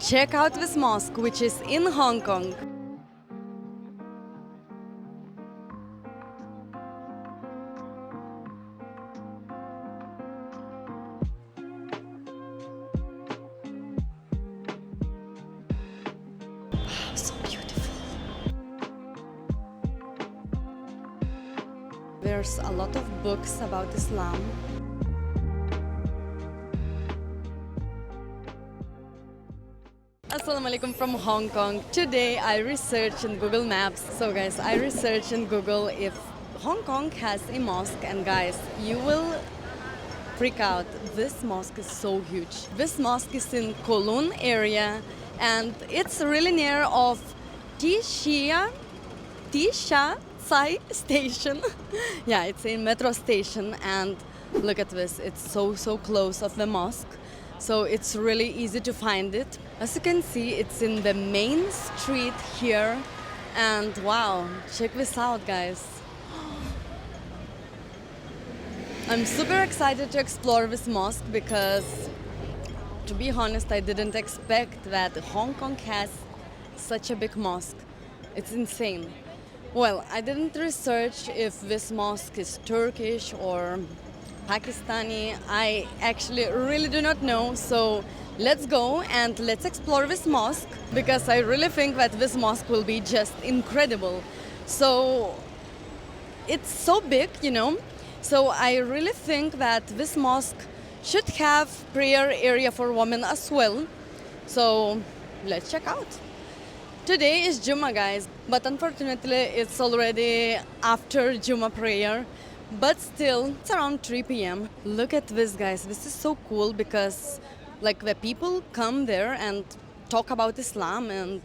Check out this mosque, which is in Hong Kong. So beautiful. There's a lot of books about Islam. As-salamu Alaykum from Hong Kong. Today I researched in Google Maps. So guys, I researched in Google if Hong Kong has a mosque, and guys, you will freak out. This mosque is so huge. This mosque is in Kowloon area, and it's really near of Tisha Tsai station. Yeah, it's a metro station, and look at this. It's so close of the mosque. So it's really easy to find it. As you can see, it's in the main street here. And wow, check this out, guys. I'm super excited to explore this mosque because, to be honest, I didn't expect that Hong Kong has such a big mosque. It's insane. Well, I didn't research if this mosque is Turkish or Pakistani. I actually really do not know. So let's go and let's explore this mosque because I really think that this mosque will be just incredible. So it's so big, you know. So I really think that this mosque should have prayer area for women as well. So let's check out. Today is Jummah, guys, but unfortunately it's already after Jummah prayer. But still, it's around 3 p.m. Look at this, guys. This is so cool because like the people come there and talk about Islam and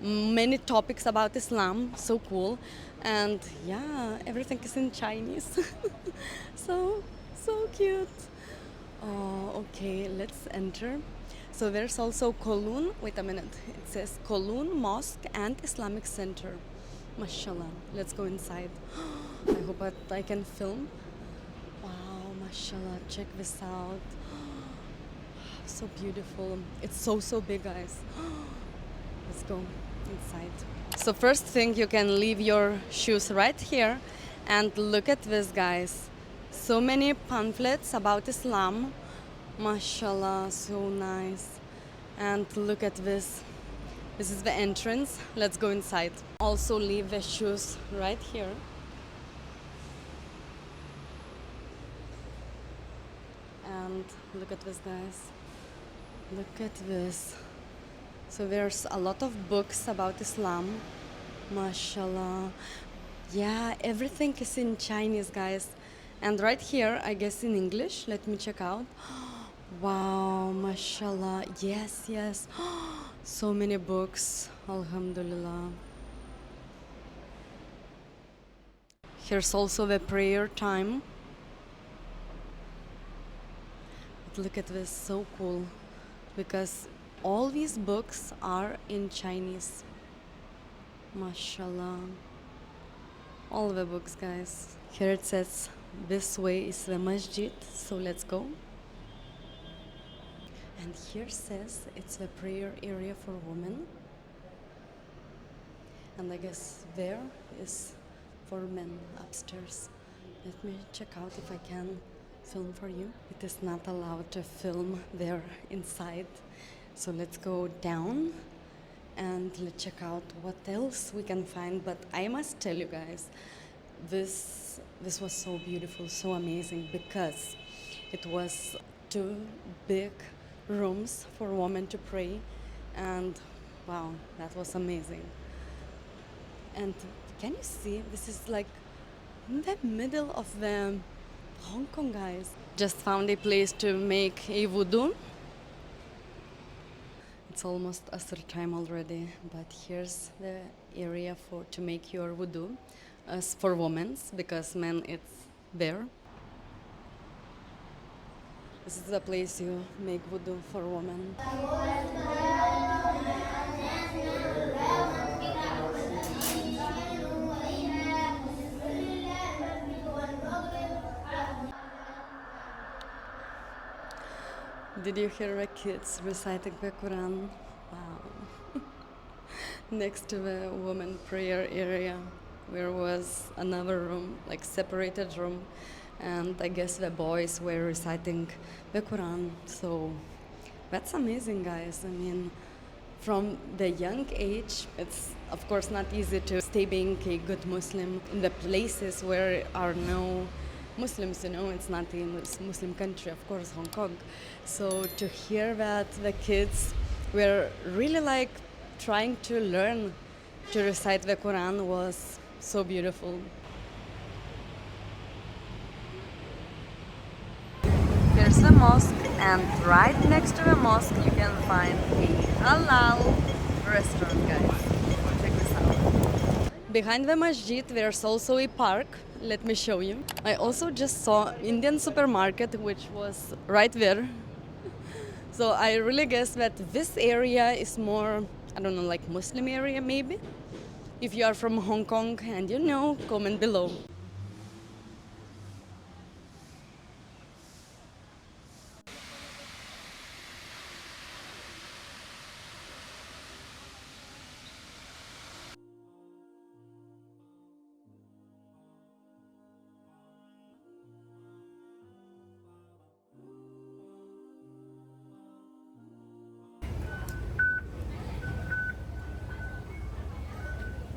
many topics about Islam. So cool. And yeah, everything is in Chinese. so cute. Oh, okay, let's enter. So there's also Kowloon. Wait a minute. It says Kowloon Mosque and Islamic Center. Mashallah. Let's go inside. I hope that I can film. Wow, mashallah. Check this out. So beautiful. It's so big, guys. Let's go inside. So first thing, you can leave your shoes right here. And look at this, guys. So many pamphlets about Islam. Mashallah, so nice. And look at this. This is the entrance. Let's go inside. Also leave the shoes right here. And look at this, guys. Look at this. So there's a lot of books about Islam. Mashallah. Yeah, everything is in Chinese, guys. And right here, I guess in English. Let me check out. Wow, mashallah. Yes. So many books. Alhamdulillah. Here's also the prayer time. But look at this, so cool. Because all these books are in Chinese. Mashallah. All the books, guys. Here it says, this way is the masjid. So let's go. And here says it's a prayer area for women. And I guess there is for men upstairs. Let me check out if I can film for you. It is not allowed to film there inside. So let's go down and let's check out what else we can find. But I must tell you guys, this was so beautiful, so amazing, because it was 2 big rooms for women to pray, and wow, that was amazing. And can you see, this is like in the middle of the Hong Kong, guys. Just found a place to make a wudu. It's almost Asr time already, but here's the area to make your wudu, as for women, because men it's there. This is the place you make wudu for women. Did you hear the kids reciting the Quran? Wow. Next to the women prayer area, there was another room, like separated room, and I guess the boys were reciting the Quran. So that's amazing, guys. I mean, from the young age, it's of course not easy to stay being a good Muslim in the places where are no Muslims, it's not a Muslim country, of course, Hong Kong. So to hear that the kids were really like trying to learn to recite the Quran was so beautiful. There's the mosque, and right next to the mosque you can find a halal restaurant, guys. Check this out. Behind the masjid there's also a park. Let me show you. I also just saw Indian supermarket, which was right there. So I really guess that this area is more, I don't know, like Muslim area maybe. If you are from Hong Kong and you know, comment below.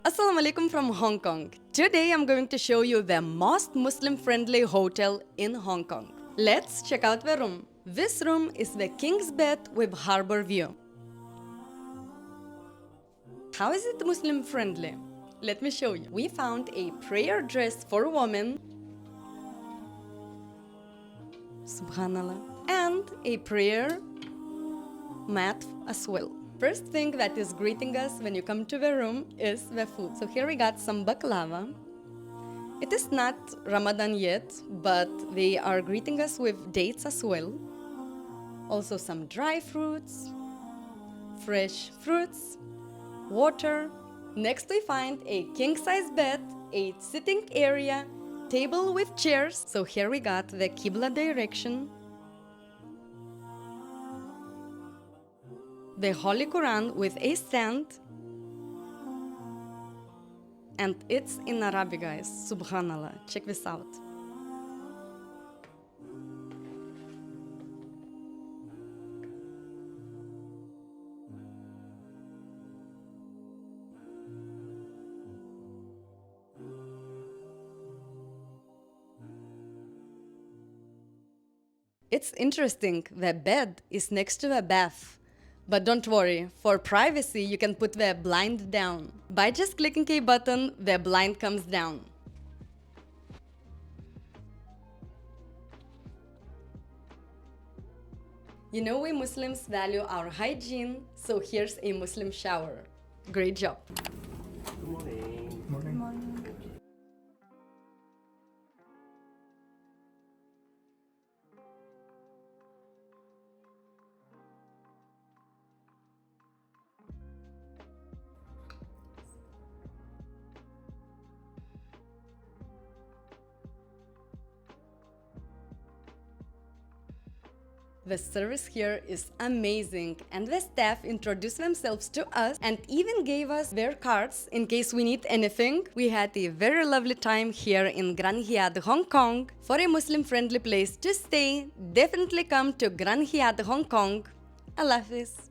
As-salamu Alaykum from Hong Kong. Today I'm going to show you the most Muslim-friendly hotel in Hong Kong. Let's check out the room. This room is the king's bed with harbor view. How is it Muslim-friendly? Let me show you. We found a prayer dress for women, Subhanallah, and a prayer mat as well. First thing that is greeting us when you come to the room is the food. So here we got some baklava. It is not Ramadan yet, but they are greeting us with dates as well. Also some dry fruits, fresh fruits, water. Next we find a king-size bed, a sitting area, table with chairs. So here we got the Qibla direction, the Holy Quran with a stand, and it's in Arabic, guys. Subhanallah. Check this out. It's interesting, the bed is next to the bath. But don't worry, for privacy you can put the blind down. By just clicking a button, the blind comes down. You know we Muslims value our hygiene, so here's a Muslim shower. Great job. Good morning. Morning. Good morning. The service here is amazing, and the staff introduced themselves to us and even gave us their cards in case we need anything. We had a very lovely time here in Grand Hyatt Hong Kong. For a Muslim-friendly place to stay, definitely come to Grand Hyatt Hong Kong. Allah Hafiz.